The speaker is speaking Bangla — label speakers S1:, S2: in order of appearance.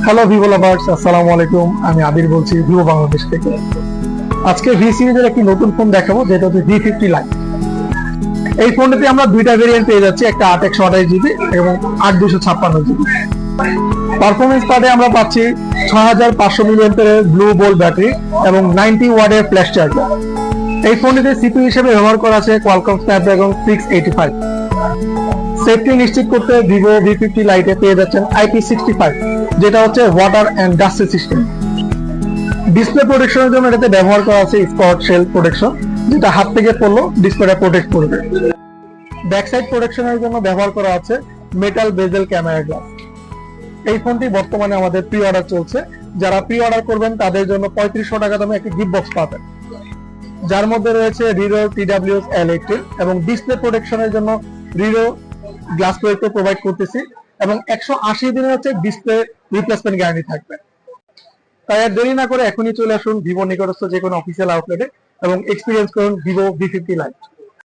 S1: হ্যালো ভিভো লাভার্স, আসসালামু আলাইকুম। আমি আবির বলছি ভিভো বাংলাদেশ থেকে। আজকে ভি সিরিজের একটি নতুন ফোন দেখাবো, যেটা হচ্ছে V50 Lite। এই ফোনটিতে আমরা দুইটা ভেরিয়েন্ট পেয়ে যাচ্ছি, একটা 8/128 GB এবং 8/256 GB। পারফরমেন্স পার্টে আমরা পাচ্ছি 6500 মিলিঅ্যাম্পিয়ারের ব্লু বোল্ট ব্যাটারি এবং 90 ওয়াটের ফ্ল্যাশ চার্জার। এই ফোনটিতে সিপিইউ হিসেবে ব্যবহার করা আছে কোয়ালকম স্ন্যাপড্রাগন 685। সেফটি নিশ্চিত করতে ভিভো V50 Lite পেয়ে যাচ্ছেন IP65, যেটা হচ্ছে water and dust system. Display প্রোটেকশনের জন্য এটাতে ব্যবহার করা আছে স্পট শেল প্রোটেকশন, যেটা হাত থেকে পড়লো ডিসপ্লেটা প্রোটেক্ট করবে। ব্যাক সাইড প্রোটেকশনের জন্য ব্যবহার করা আছে মেটাল বেজেল ক্যামেরা গ্লাস। এই ফোনটি বর্তমানে আমাদের প্রি অর্ডার চলছে। যারা প্রি অর্ডার করবেন তাদের জন্য 3500 টাকা দামে একটি গিফট বক্স পাবেন, যার মধ্যে রয়েছে রিরো TWS L18 এবং ডিসপ্লে প্রোটেকশনের জন্য রিরো গ্লাস প্রোটেক্টর প্রোভাইড করতেছি এবং 180 দিনের হচ্ছে ডিসপ্লে রিপ্লেসমেন্ট গ্যারান্টি থাকবে। তাই আর দেরি না করে এখনই চলে আসুন ভিভো নিকটস্থ যে কোনো অফিসিয়াল আউটলেটে এবং এক্সপিরিয়েন্স করুন ভিভো V50 Lite।